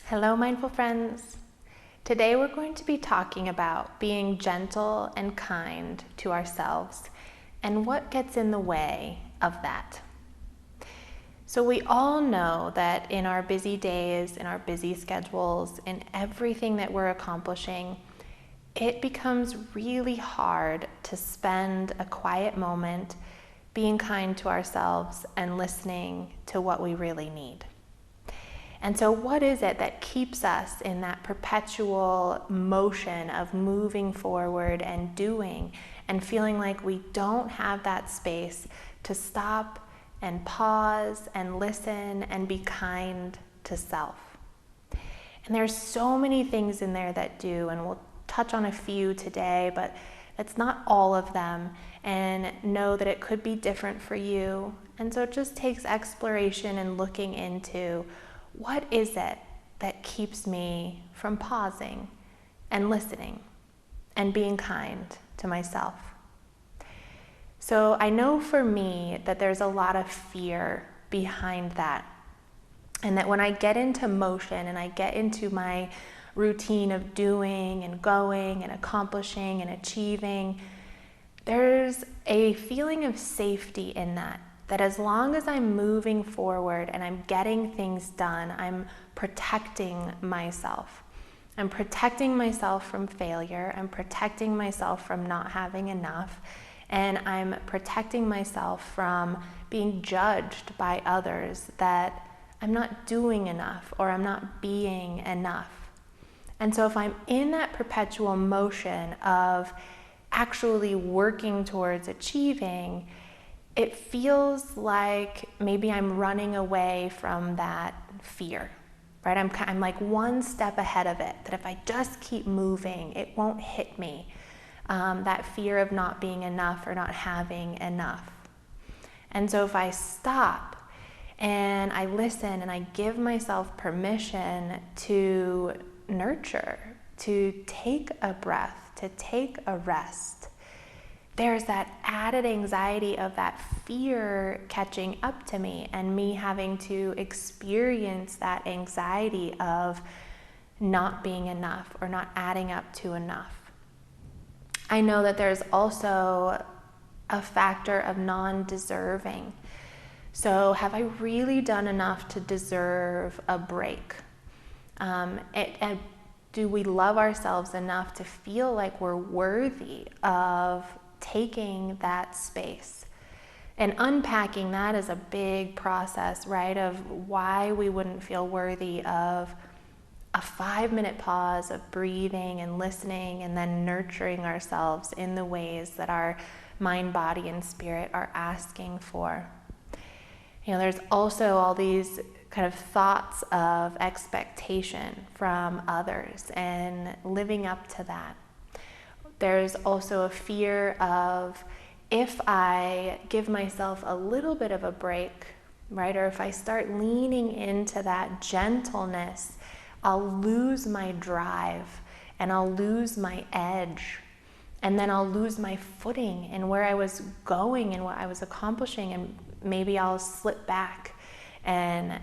Hello, mindful friends. Today we're going to be talking about being gentle and kind to ourselves and what gets in the way of that. So we all know that in our busy days, in our busy schedules, in everything that we're accomplishing, it becomes really hard to spend a quiet moment being kind to ourselves and listening to what we really need. And so what is it that keeps us in that perpetual motion of moving forward and doing and feeling like we don't have that space to stop and pause and listen and be kind to self? And there's so many things in there that do, and we'll touch on a few today, but it's not all of them, and know that it could be different for you. And so it just takes exploration and looking into what is it that keeps me from pausing and listening and being kind to myself. So I know for me that there's a lot of fear behind that, and that when I get into motion and I get into my routine of doing and going and accomplishing and achieving, there's a feeling of safety in that as long as I'm moving forward and I'm getting things done, I'm protecting myself. I'm protecting myself from failure. I'm protecting myself from not having enough. And I'm protecting myself from being judged by others that I'm not doing enough or I'm not being enough. And so if I'm in that perpetual motion of actually working towards achieving, it feels like maybe I'm running away from that fear, right? I'm like one step ahead of it, that if I just keep moving, it won't hit me. That fear of not being enough or not having enough. And so if I stop and I listen and I give myself permission to nurture, to take a breath, to take a rest, there's that added anxiety of that fear catching up to me and me having to experience that anxiety of not being enough or not adding up to enough. I know that there's also a factor of non-deserving. So have I really done enough to deserve a break? And do we love ourselves enough to feel like we're worthy of taking that space? And unpacking that is a big process, right? Of why we wouldn't feel worthy of a 5-minute pause of breathing and listening and then nurturing ourselves in the ways that our mind, body, and spirit are asking for. You know, there's also all these kind of thoughts of expectation from others and living up to that. There's also a fear of, if I give myself a little bit of a break, right, or if I start leaning into that gentleness, I'll lose my drive and I'll lose my edge, and then I'll lose my footing in where I was going and what I was accomplishing, and maybe I'll slip back and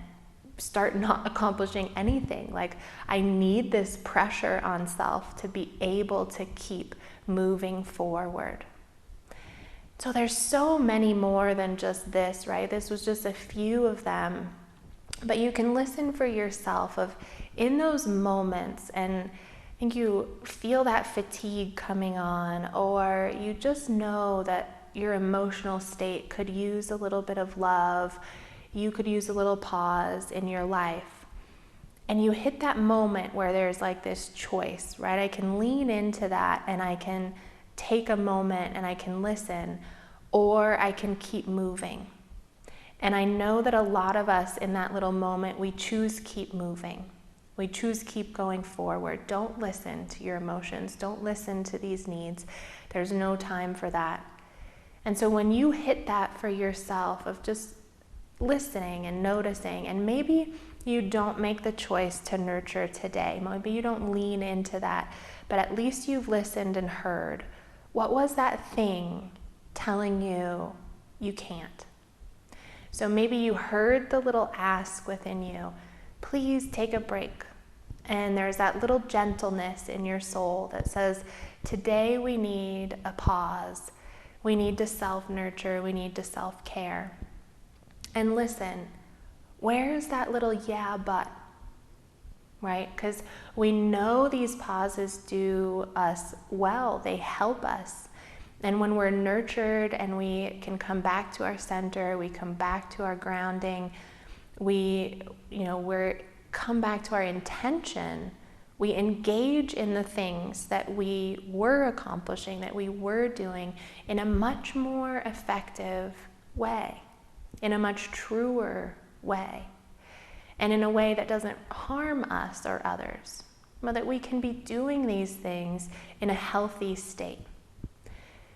start not accomplishing anything. Like, I need this pressure on self to be able to keep moving forward. So there's so many more than just this, right? This was just a few of them. But you can listen for yourself of, in those moments, and I think you feel that fatigue coming on, or you just know that your emotional state could use a little bit of love, you could use a little pause in your life. And you hit that moment where there's like this choice, right? I can lean into that and I can take a moment and I can listen, or I can keep moving. And I know that a lot of us in that little moment, we choose keep moving. We choose keep going forward. Don't listen to your emotions. Don't listen to these needs. There's no time for that. And so when you hit that for yourself of just listening and noticing, and maybe you don't make the choice to nurture today, maybe you don't lean into that, but at least you've listened and heard. What was that thing telling you you can't? So maybe you heard the little ask within you, please take a break. And there's that little gentleness in your soul that says, today we need a pause. We need to self-nurture. We need to self-care. And listen, where's that little yeah, but? Right? Because we know these pauses do us well. They help us. And when we're nurtured and we can come back to our center, we come back to our grounding, we're come back to our intention, we engage in the things that we were accomplishing, that we were doing in a much more effective way, in a much truer way, and in a way that doesn't harm us or others, but that we can be doing these things in a healthy state.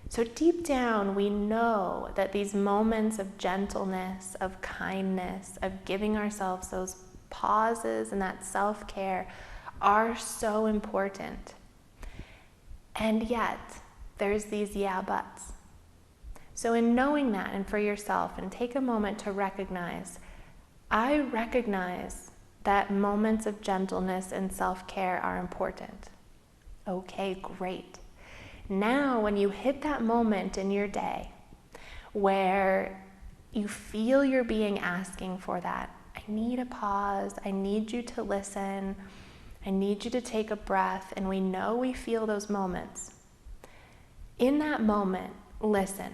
So deep down, we know that these moments of gentleness, of kindness, of giving ourselves those pauses and that self-care are so important. And yet, there's these yeah buts. So in knowing that, and for yourself, and take a moment to recognize, I recognize that moments of gentleness and self-care are important. Okay, great. Now, when you hit that moment in your day where you feel you're being asking for that, I need a pause, I need you to listen, I need you to take a breath, and we know we feel those moments. In that moment, listen,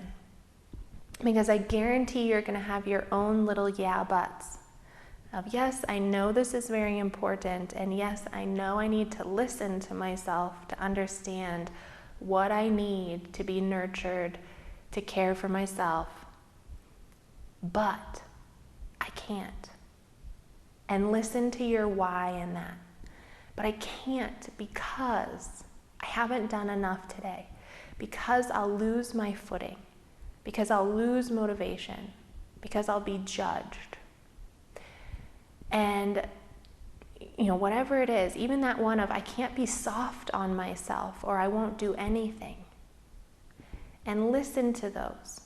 because I guarantee you're going to have your own little yeah buts of, yes, I know this is very important, and yes, I know I need to listen to myself to understand what I need to be nurtured, to care for myself, but I can't. And listen to your why in that. But I can't because I haven't done enough today, because I'll lose my footing, because I'll lose motivation, because I'll be judged. And whatever it is, even that one of I can't be soft on myself or I won't do anything. And listen to those.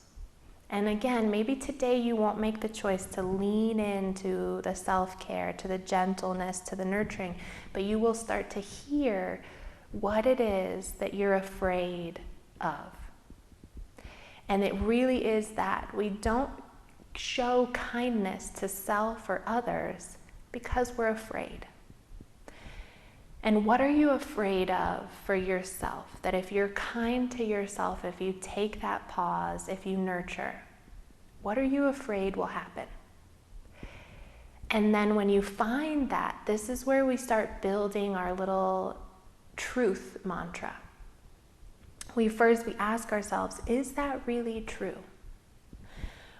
And again, maybe today you won't make the choice to lean into the self-care, to the gentleness, to the nurturing, but you will start to hear what it is that you're afraid of. And it really is that. We don't show kindness to self or others because we're afraid. And what are you afraid of for yourself? That if you're kind to yourself, if you take that pause, if you nurture, what are you afraid will happen? And then when you find that, this is where we start building our little truth mantra. We ask ourselves, is that really true?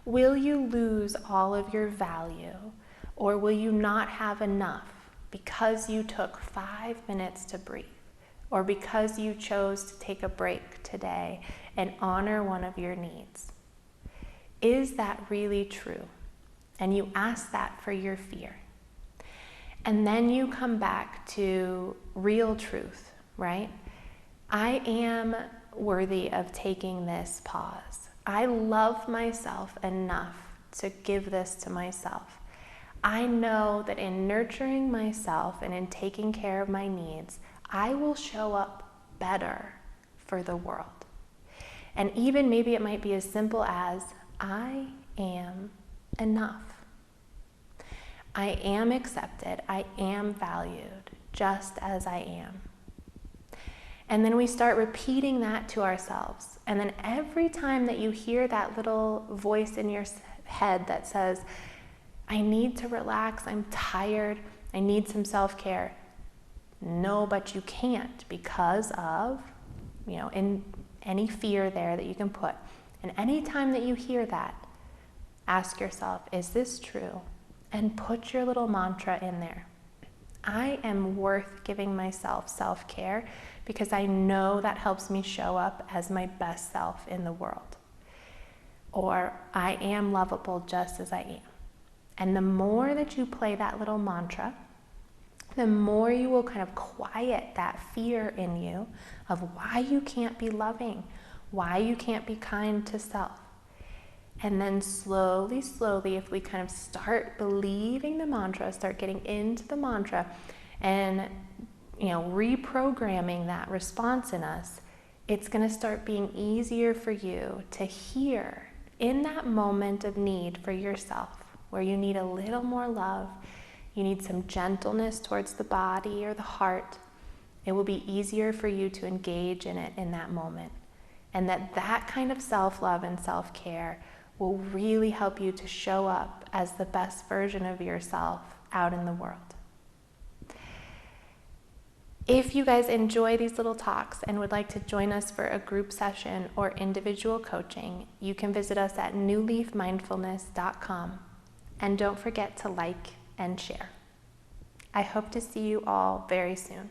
Will you lose all of your value, or will you not have enough because you took 5 minutes to breathe, or because you chose to take a break today and honor one of your needs? Is that really true? And you ask that for your fear. And then you come back to real truth, right? I am worthy of taking this pause. I love myself enough to give this to myself. I know that in nurturing myself and in taking care of my needs, I will show up better for the world. And even maybe it might be as simple as, I am enough. I am accepted. I am valued just as I am. And then we start repeating that to ourselves. And then every time that you hear that little voice in your head that says, I need to relax, I'm tired, I need some self-care. No, but you can't because of, in any fear there that you can put. And any time that you hear that, ask yourself, is this true? And put your little mantra in there. I am worth giving myself self-care because I know that helps me show up as my best self in the world. Or I am lovable just as I am. And the more that you play that little mantra, the more you will kind of quiet that fear in you of why you can't be loving, why you can't be kind to self. And then slowly, slowly, if we kind of start believing the mantra, start getting into the mantra and, reprogramming that response in us, it's going to start being easier for you to hear in that moment of need for yourself, where you need a little more love, you need some gentleness towards the body or the heart. It will be easier for you to engage in it in that moment. And that kind of self-love and self-care will really help you to show up as the best version of yourself out in the world. If you guys enjoy these little talks and would like to join us for a group session or individual coaching, you can visit us at newleafmindfulness.com. And don't forget to like and share. I hope to see you all very soon.